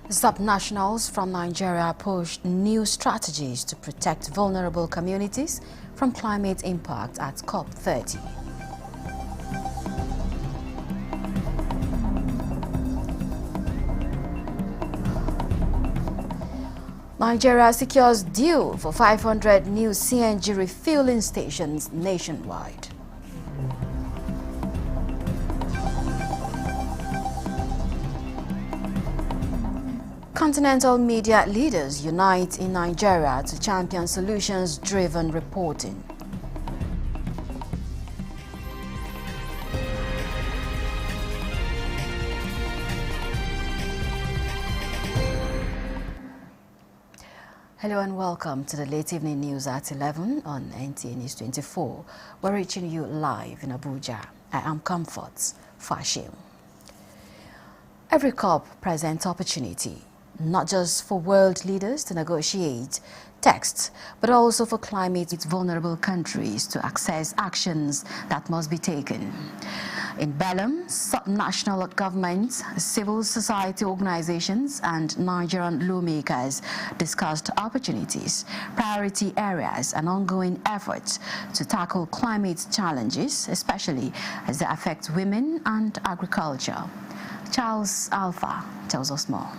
Subnationals from Nigeria pushed new strategies to protect vulnerable communities from climate impact at COP30. Nigeria secures deal for 500 new CNG refueling stations nationwide. Continental media leaders unite in Nigeria to champion solutions-driven reporting. Hello and welcome to the late evening news at 11 on NTA News 24. We're reaching you live in Abuja. I am Comforts Fashim. Every COP presents opportunity, not just for world leaders to negotiate texts, but also for climate vulnerable countries to access actions that must be taken. In Belém, subnational governments, civil society organizations, and Nigerian lawmakers discussed opportunities, priority areas, and ongoing efforts to tackle climate challenges, especially as they affect women and agriculture. Charles Alpha tells us more.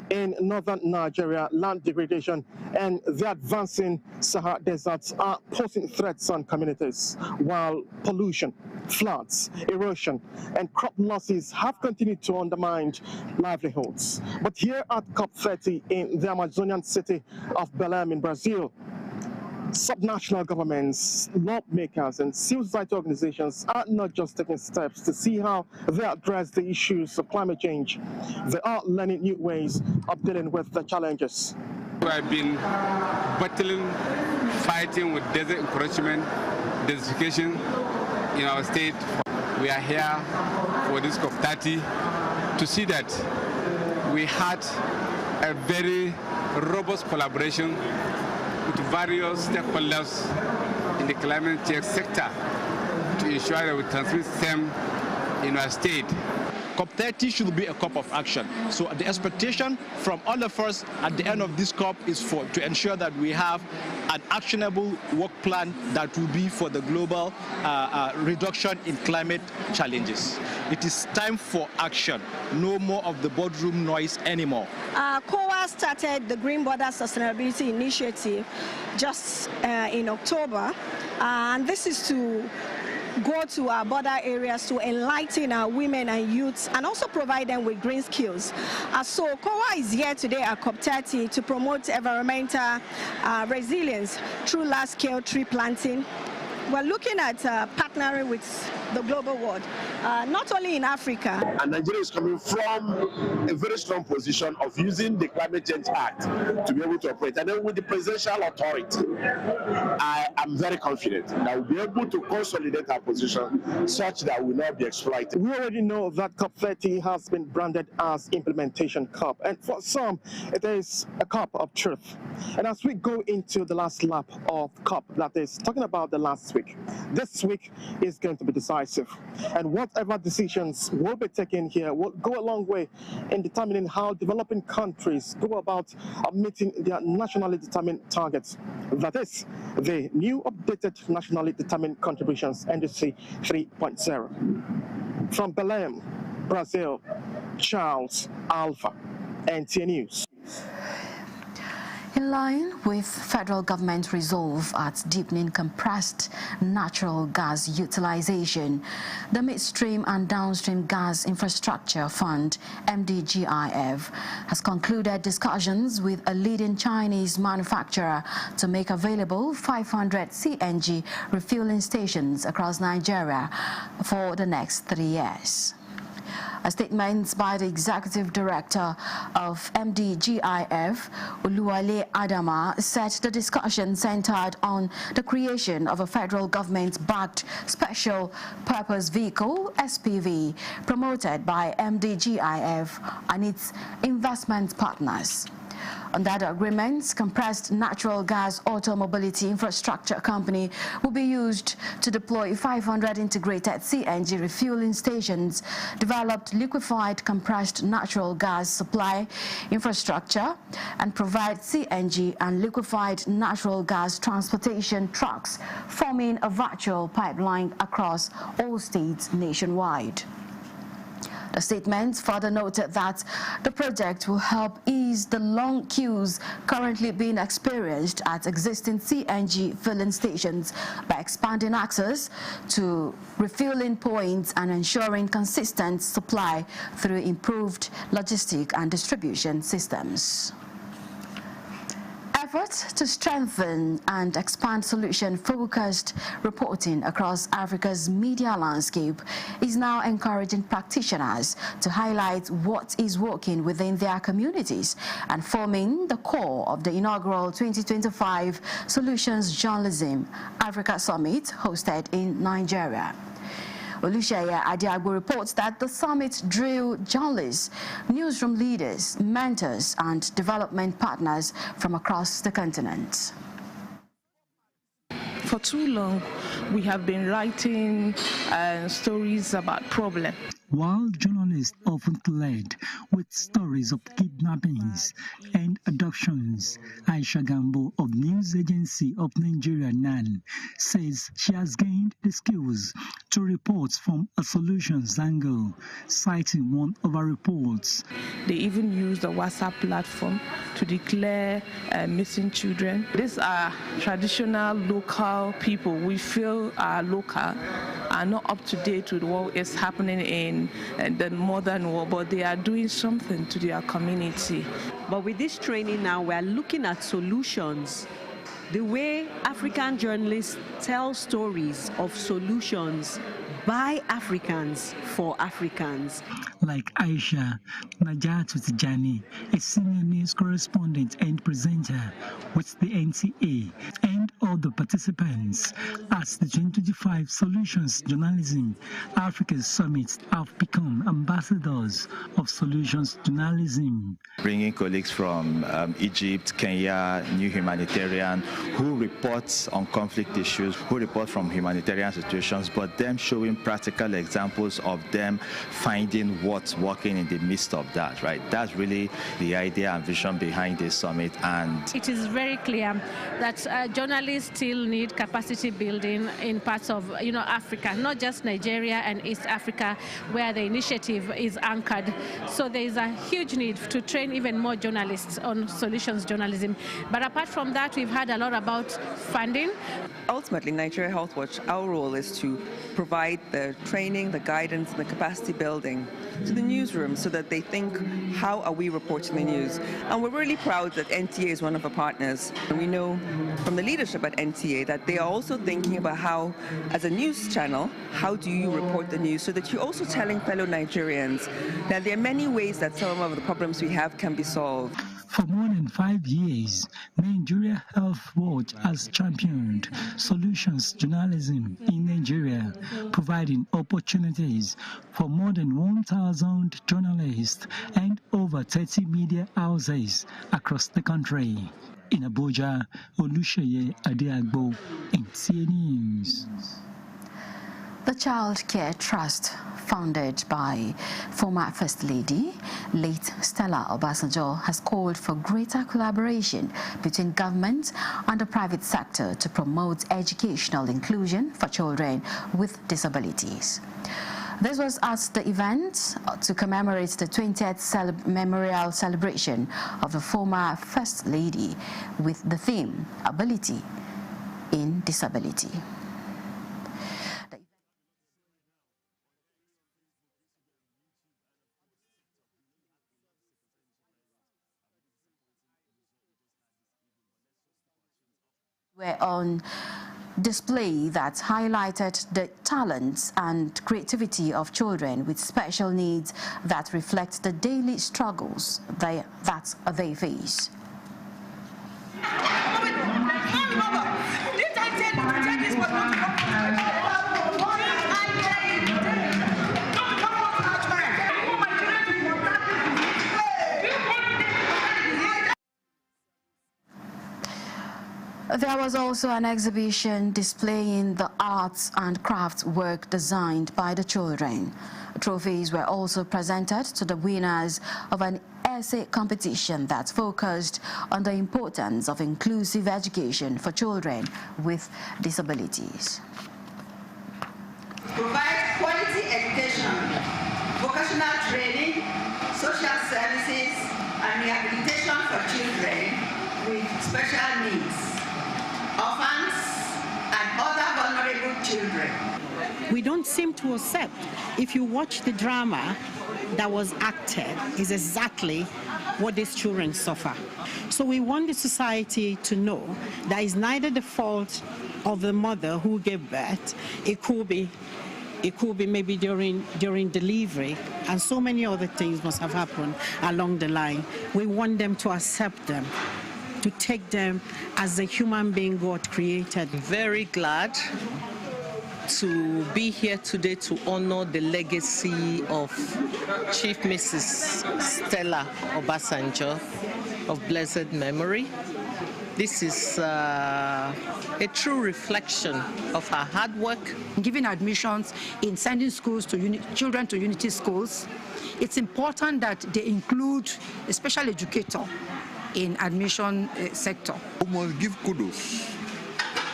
In northern Nigeria, land degradation and the advancing Sahara deserts are posing threats on communities, while pollution, floods, erosion, and crop losses have continued to undermine livelihoods. But here at COP30 in the Amazonian city of Belém in Brazil, subnational governments, lawmakers, and civil society organizations are not just taking steps to see how they address the issues of climate change. They are learning new ways of dealing with the challenges. We have been battling, fighting with desert encroachment, desertification in our state. We are here for this COP30 to see that we had a very robust collaboration with various stakeholders in the climate change sector to ensure that we transmit them in our state. COP30 should be a COP of action. So the expectation from all of us at the end of this COP is to ensure that we have an actionable work plan that will be for the global reduction in climate challenges. It is time for action. No more of the boardroom noise anymore. COA started the Green Border Sustainability Initiative just in October, and this is to go to our border areas to enlighten our women and youths and also provide them with green skills. So COA is here today at COP30 to promote environmental resilience through large-scale tree planting. We're looking at partnering with the global world, not only in Africa. And Nigeria is coming from a very strong position of using the Climate Change Act to be able to operate. And then with the presidential authority, I am very confident that we'll be able to consolidate our position such that we will not be exploited. We already know that COP30 has been branded as Implementation COP, and for some, it is a COP of truth. And as we go into the last lap of COP, that is talking about the last week, this week is going to be decisive. And whatever decisions will be taken here will go a long way in determining how developing countries go about meeting their nationally determined targets. That is the new updated nationally determined contributions, NDC 3.0. From Belém, Brazil, Charles Alpha, NTA News. In line with federal government resolve at deepening compressed natural gas utilization, the Midstream and Downstream Gas Infrastructure Fund, MDGIF, has concluded discussions with a leading Chinese manufacturer to make available 500 CNG refueling stations across Nigeria for the next 3 years. A statement by the executive director of MDGIF, Oluwale Adama, said the discussion centered on the creation of a federal government-backed special purpose vehicle, SPV, promoted by MDGIF and its investment partners. Under the agreements, Compressed Natural Gas Automobility Infrastructure Company will be used to deploy 500 integrated CNG refueling stations, developed liquefied compressed natural gas supply infrastructure, and provide CNG and liquefied natural gas transportation trucks, forming a virtual pipeline across all states nationwide. The statement further noted that the project will help ease the long queues currently being experienced at existing CNG filling stations by expanding access to refueling points and ensuring consistent supply through improved logistic and distribution systems. Efforts to strengthen and expand solution-focused reporting across Africa's media landscape is now encouraging practitioners to highlight what is working within their communities and forming the core of the inaugural 2025 Solutions Journalism Africa Summit hosted in Nigeria. Oluseyi Adiagbo reports that the summit drew journalists, newsroom leaders, mentors, and development partners from across the continent. For too long, we have been writing stories about problems. While journalists often led with stories of kidnappings and abductions, Aisha Gambo of News Agency of Nigeria, NAN, says she has gained the skills to report from a solutions angle, citing one of her reports. They even use the WhatsApp platform to declare missing children. These are traditional local people we feel are local, are not up to date with what is happening in the modern world, but they are doing something to their community. But with this training now, we are looking at solutions. The way African journalists tell stories of solutions by Africans for Africans. Like Aisha, Najatu Tijani, a senior news correspondent and presenter with the NTA, and other participants at the 2025 Solutions Journalism Africa Summit have become ambassadors of solutions journalism. Bringing colleagues from Egypt, Kenya, New Humanitarian, who report on conflict issues, who report from humanitarian situations, but them showing practical examples of them finding what's working in the midst of that, right? That's really the idea and vision behind this summit. And it is very clear that journalists still need capacity building in parts of Africa, not just Nigeria and East Africa, where the initiative is anchored. So there is a huge need to train even more journalists on solutions journalism. But apart from that, we've heard a lot about funding. Ultimately, Nigeria Health Watch, our role is to provide the training, the guidance, and the capacity building to the newsroom so that they think, how are we reporting the news? And we're really proud that NTA is one of our partners. And we know from the leadership at NTA that they are also thinking about how, as a news channel, how do you report the news so that you're also telling fellow Nigerians that there are many ways that some of the problems we have can be solved. For more than 5 years, Nigeria Health Watch has championed solutions journalism in Nigeria, providing opportunities for more than 1,000 journalists and over 30 media houses across the country. In Abuja, Oluseyi Adiagbo, NTA News. The Child Care Trust, founded by former First Lady, late Stella Obasanjo, has called for greater collaboration between government and the private sector to promote educational inclusion for children with disabilities. This was at the event to commemorate the 20th memorial celebration of the former First Lady with the theme, Ability in Disability. Were on display that highlighted the talents and creativity of children with special needs that reflect the daily struggles that they face. There was also an exhibition displaying the arts and crafts work designed by the children. Trophies were also presented to the winners of an essay competition that focused on the importance of inclusive education for children with disabilities. Provide quality education, vocational training, social services, and rehabilitation for children with special needs, orphans, and other vulnerable children. We don't seem to accept. If you watch the drama that was acted, is exactly what these children suffer. So we want the society to know that it's neither the fault of the mother who gave birth. It could be maybe during delivery, and so many other things must have happened along the line. We want them to accept them, to take them as the human being God created. Very glad to be here today to honor the legacy of Chief Mrs. Stella Obasanjo of blessed memory. This is a true reflection of her hard work. Giving admissions in sending children to Unity schools, it's important that they include a special educator in admission sector. We must give kudos.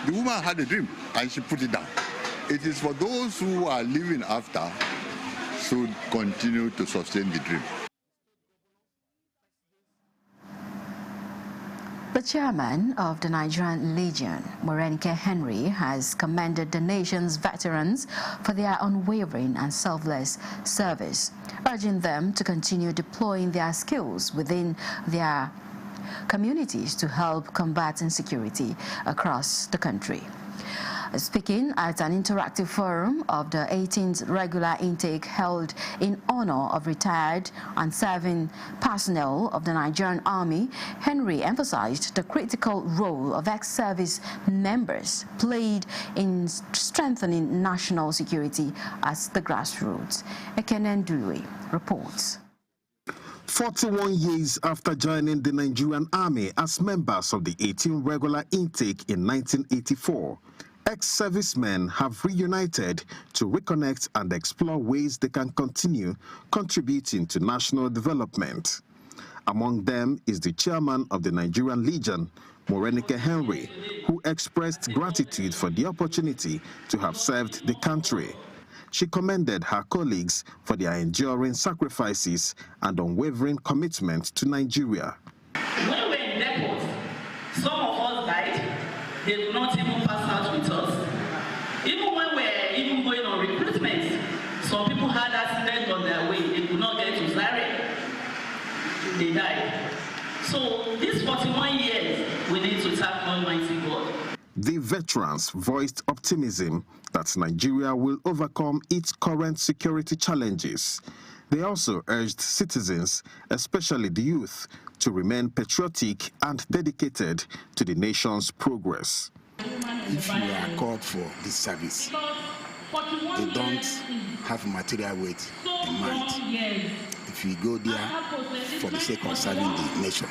The woman had a dream and she put it down. It is for those who are living after should continue to sustain the dream. The chairman of the Nigerian Legion, Morenike Henry, has commended the nation's veterans for their unwavering and selfless service, urging them to continue deploying their skills within their communities to help combat insecurity across the country. Speaking at an interactive forum of the 18th regular intake held in honor of retired and serving personnel of the Nigerian Army, Henry emphasized the critical role of ex-service members played in strengthening national security at the grassroots. Ekene Ndulwe reports. 41 years after joining the Nigerian Army as members of the 18th regular intake in 1984, ex-servicemen have reunited to reconnect and explore ways they can continue contributing to national development. Among them is the chairman of the Nigerian Legion, Morenike Henry, who expressed gratitude for the opportunity to have served the country. She commended her colleagues for their enduring sacrifices and unwavering commitment to Nigeria. When we're in depots, some of us died. They do not even pass out with us. Even when we're even going on recruitment, some people had accidents on their way. They could not get to Zaire. They died. So these 41 years, we need to thank Almighty God. The veterans voiced optimism that Nigeria will overcome its current security challenges. They also urged citizens, especially the youth, to remain patriotic and dedicated to the nation's progress. If you are called for this service, they don't have material weight in mind. If you go there for the sake of serving the nation,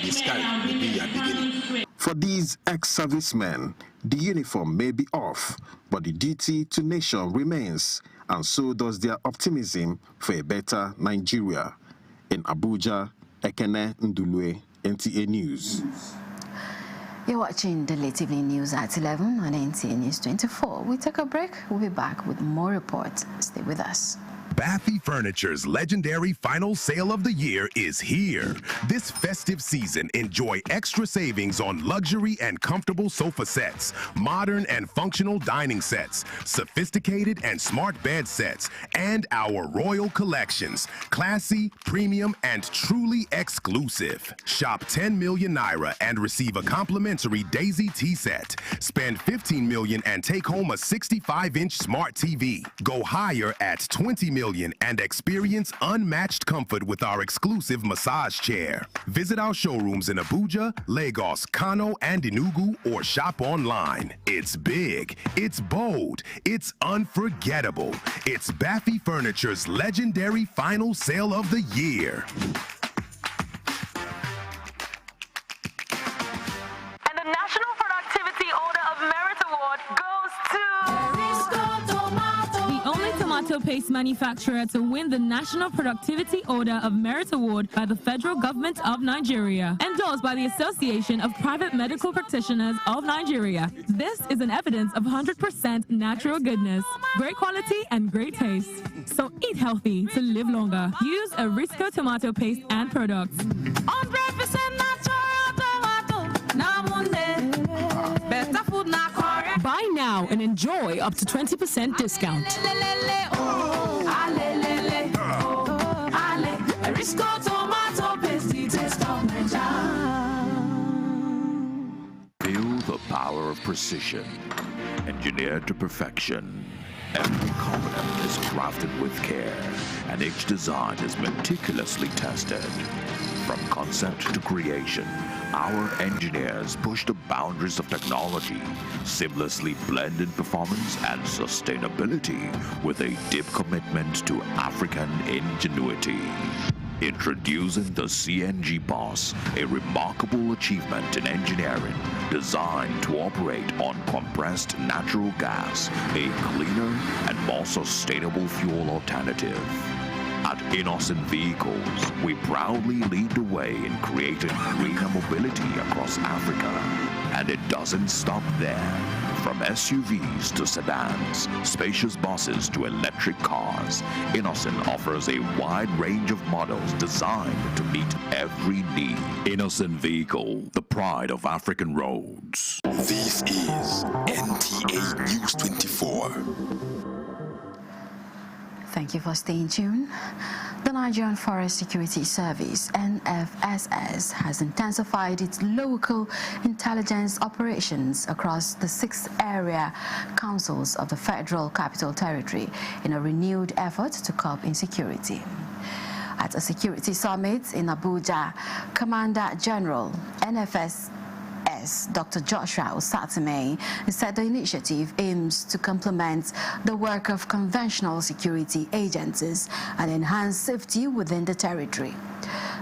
the sky will be your beginning. For these ex-servicemen, the uniform may be off, but the duty to nation remains, and so does their optimism for a better Nigeria. In Abuja, Ekene Ndulwe, NTA News. You're watching the Late Evening News at 11 on NTA News 24. We take a break. We'll be back with more reports. Stay with us. Baffy Furniture's legendary final sale of the year is here. This festive season, enjoy extra savings on luxury and comfortable sofa sets, modern and functional dining sets, sophisticated and smart bed sets, and our royal collections, classy, premium, and truly exclusive. Shop 10 million Naira and receive a complimentary Daisy tea set. Spend 15 million and take home a 65-inch smart TV. Go higher at 20 million and experience unmatched comfort with our exclusive massage chair. Visit our showrooms in Abuja, Lagos, Kano, and Enugu, or shop online. It's big, it's bold, it's unforgettable. It's Baffy Furniture's legendary final sale of the year. paste manufacturer to win the National Productivity Order of Merit Award by the Federal Government of Nigeria, endorsed by the Association of Private Medical Practitioners of Nigeria. This is an evidence of 100% natural goodness, great quality and great taste. So eat healthy to live longer. Use Erisco tomato paste and products. 100% natural tomato. Better food now. Buy now and enjoy up to 20% discount. Erisco tomato paste, taste of Feel the power of precision, engineered to perfection. Every component is crafted with care, and each design is meticulously tested. From concept to creation, our engineers push the boundaries of technology, seamlessly blending performance and sustainability with a deep commitment to African ingenuity. Introducing the CNG Boss, a remarkable achievement in engineering designed to operate on compressed natural gas, a cleaner and more sustainable fuel alternative. At Innocent Vehicles, we proudly lead the way in creating greener mobility across Africa. And it doesn't stop there. From SUVs to sedans, spacious buses to electric cars, Innocent offers a wide range of models designed to meet every need. Innocent Vehicle, the pride of African roads. This is NTA News 24. Thank you for staying tuned. The Nigerian Forest Security Service, NFSS, has intensified its local intelligence operations across the 6 area councils of the Federal Capital Territory in a renewed effort to curb insecurity. At a security summit in Abuja, Commander General, NFSS, Dr. Joshua Osatime, said the initiative aims to complement the work of conventional security agencies and enhance safety within the territory.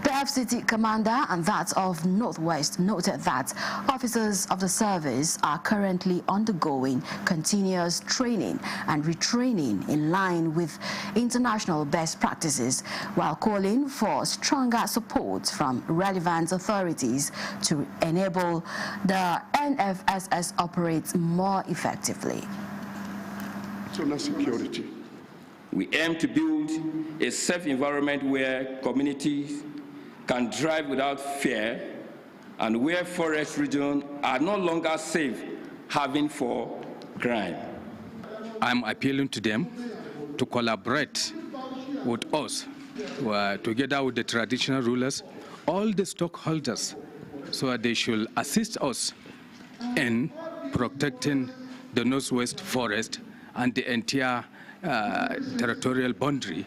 The FCT commander and that of Northwest noted that officers of the service are currently undergoing continuous training and retraining in line with international best practices, while calling for stronger support from relevant authorities to enable the NFSS operate more effectively. National security. We aim to build a safe environment where communities can drive without fear and where forest regions are no longer safe having for crime. I'm appealing to them to collaborate with us, together with the traditional rulers, all the stockholders, so that they should assist us in protecting the Northwest Forest and the entire territorial boundary.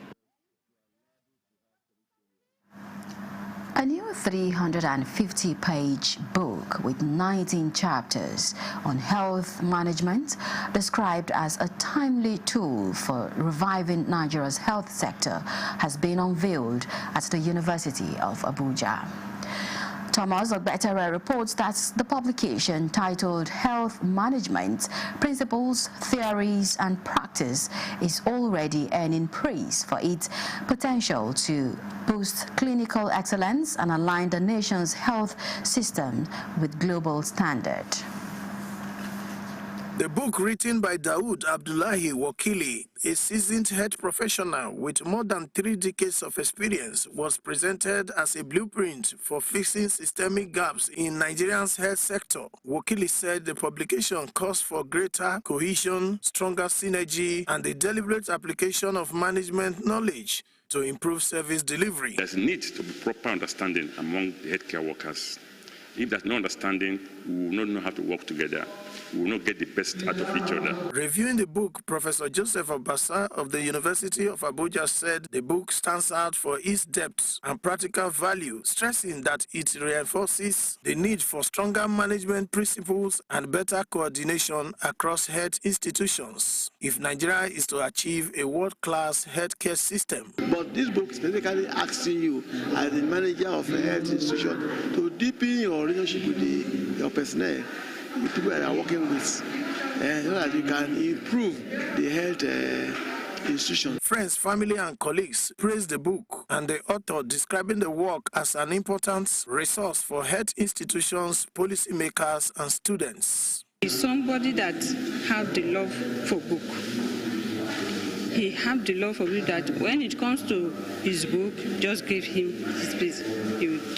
A new 350-page book with 19 chapters on health management, described as a timely tool for reviving Nigeria's health sector, has been unveiled at the University of Abuja. Thomas Ogbetere reports that the publication, titled Health Management, Principles, Theories and Practice, is already earning praise for its potential to boost clinical excellence and align the nation's health system with global standards. The book, written by Dawood Abdullahi Wakili, a seasoned health professional with more than 3 decades of experience, was presented as a blueprint for fixing systemic gaps in Nigeria's health sector. Wakili said the publication calls for greater cohesion, stronger synergy, and the deliberate application of management knowledge to improve service delivery. There's a need to be proper understanding among the healthcare workers. If there's no understanding, we will not know how to work together. We will not get the best out of each other. Reviewing the book, Professor Joseph Obasa of the University of Abuja said the book stands out for its depth and practical value, stressing that it reinforces the need for stronger management principles and better coordination across health institutions if Nigeria is to achieve a world-class healthcare system. But this book is basically asking you, as the manager of a health institution, to deepen your relationship with your personnel, the people that are working with, so that you can improve the health institution. Friends, family, and colleagues praised the book and the author describing the work as an important resource for health institutions, policymakers, and students. He's somebody that have the love for book. He have the love for it that when it comes to his book, just give him his space.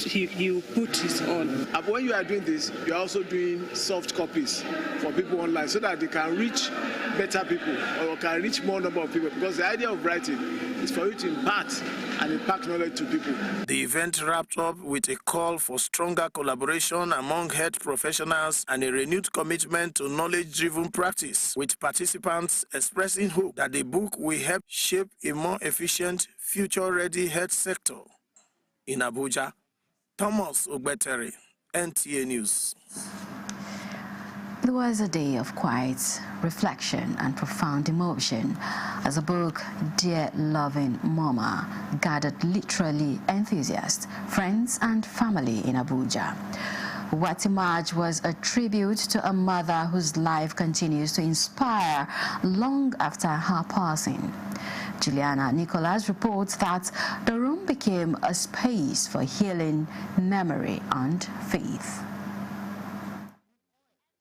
He will put his all. And when you are doing this, you are also doing soft copies for people online so that they can reach better people or can reach more number of people. Because the idea of writing is for you to impart knowledge to people. The event wrapped up with a call for stronger collaboration among health professionals and a renewed commitment to knowledge-driven practice, with participants expressing hope that the book will help shape a more efficient, future-ready health sector. In Abuja, Thomas Ogbetere, NTA News. It was a day of quiet reflection and profound emotion as the book Dear Loving Mama gathered literally enthusiasts, friends and family in Abuja. What emerged was a tribute to a mother whose life continues to inspire long after her passing. Juliana Nicholas reports that the room became a space for healing, memory and faith.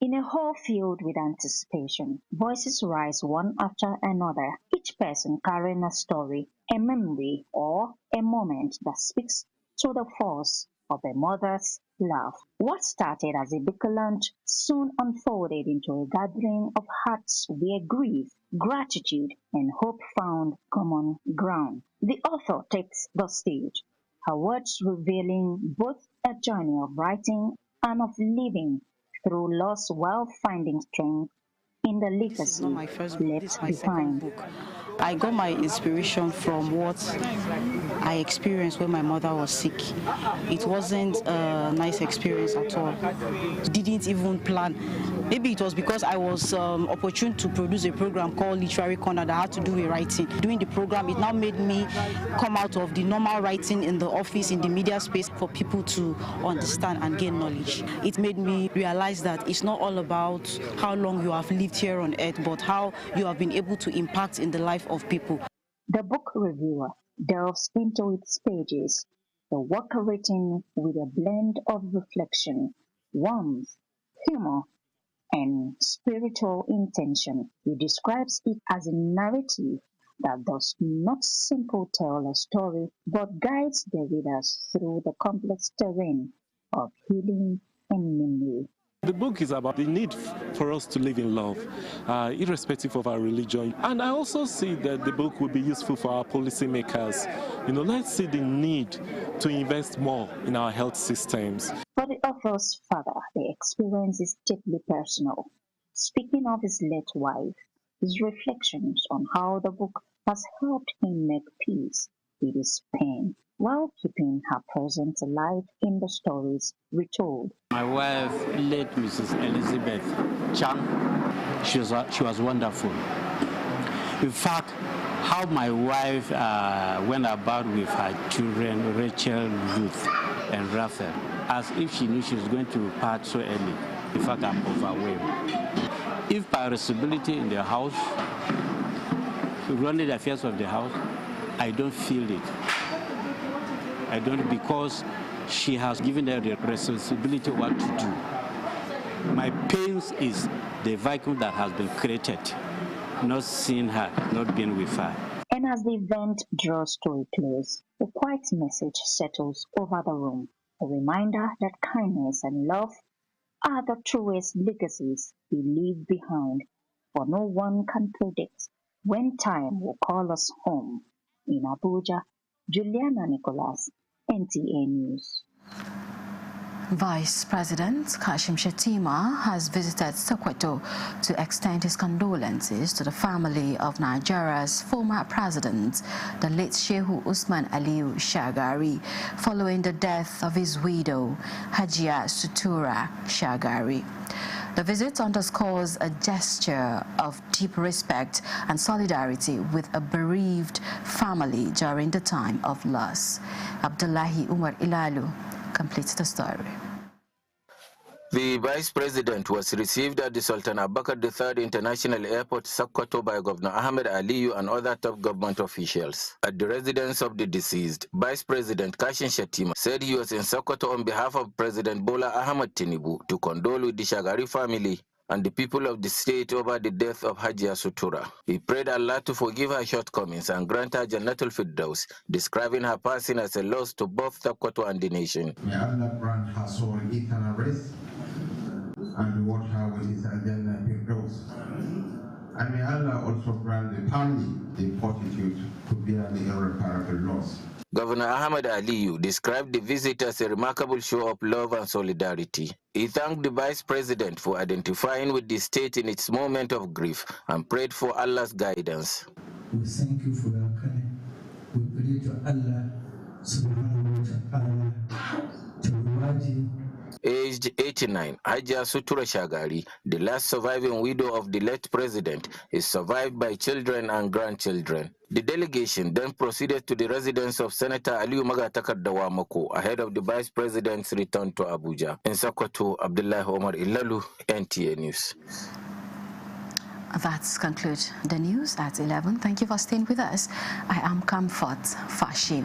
In a hall filled with anticipation, voices rise one after another, each person carrying a story, a memory, or a moment that speaks to the force of a mother's love. What started as a book launch soon unfolded into a gathering of hearts where grief, gratitude, and hope found common ground. The author takes the stage, her words revealing both a journey of writing and of living through loss while finding strength in the legacy left behind. Book. I got my inspiration from what I experienced when my mother was sick. It wasn't a nice experience at all. Didn't even plan. Maybe it was because I was opportune to produce a program called Literary Corner that had to do with writing. Doing the program, it now made me come out of the normal writing in the office, in the media space, for people to understand and gain knowledge. It made me realize that it's not all about how long you have lived here on earth, but how you have been able to impact in the life of people. The book reviewer delves into its pages, the work written with a blend of reflection, warmth, humor, and spiritual intention. He describes it as a narrative that does not simply tell a story, but guides the readers through the complex terrain of healing and memory. The book is about the need for us to live in love, irrespective of our religion. And I also see that the book will be useful for our policymakers. Let's see the need to invest more in our health systems. For the author's father, the experience is deeply personal. Speaking of his late wife, his reflections on how the book has helped him make peace with his pain, while keeping her presence alive in the stories retold. My wife, late Mrs. Elizabeth Chang, she was wonderful. In fact, how my wife went about with her children, Rachel, Ruth, and Raphael, as if she knew she was going to part so early. In fact, I'm overwhelmed. If by responsibility in the house, running the affairs of the house, I don't feel it. I don't, because she has given her the responsibility what to do. My pain is the vacuum that has been created, not seeing her, not being with her. And as the event draws to a close, a quiet message settles over the room, a reminder that kindness and love are the truest legacies we leave behind, for no one can predict when time will call us home. In Abuja, Juliana Nicholas, NTA News. Vice President Kashim Shettima has visited Sokoto to extend his condolences to the family of Nigeria's former president, the late Shehu Usman Aliyu Shagari, following the death of his widow, Hajia Sutura Shagari. The visit underscores a gesture of deep respect and solidarity with a bereaved family during the time of loss. Abdullahi Umar Ilalu completes the story. The Vice President was received at the Sultan Abubakar III International Airport, Sokoto, by Governor Ahmed Aliyu and other top government officials. At the residence of the deceased, Vice President Kashin Shettima said he was in Sokoto on behalf of President Bola Ahmed Tinubu to condole with the Shagari family and the people of the state over the death of Hajia Sutura. He prayed Allah to forgive her shortcomings and grant her Jannatul Firdaus, describing her passing as a loss to both Sokoto and the nation. May Allah grant her soul eternal rest and reward her with his Jannah Firdaus. And may Allah also grant the family the fortitude to bear the irreparable loss. Governor Ahmed Aliyu described the visit as a remarkable show of love and solidarity. He thanked the Vice President for identifying with the state in its moment of grief and prayed for Allah's guidance. We thank you for your coming. We pray to Allah subhanahu wa ta'ala to reward you. Aged 89, Hajia Sutura Shagari, the last surviving widow of the late president, is survived by children and grandchildren. The delegation then proceeded to the residence of Senator Aliyu Magatakar Dawamako ahead of the Vice President's return to Abuja. In Sokoto, Abdullahi Omar Ilalu, NTA News. That concludes the news at 11. Thank you for staying with us. I am Comfort Fashim.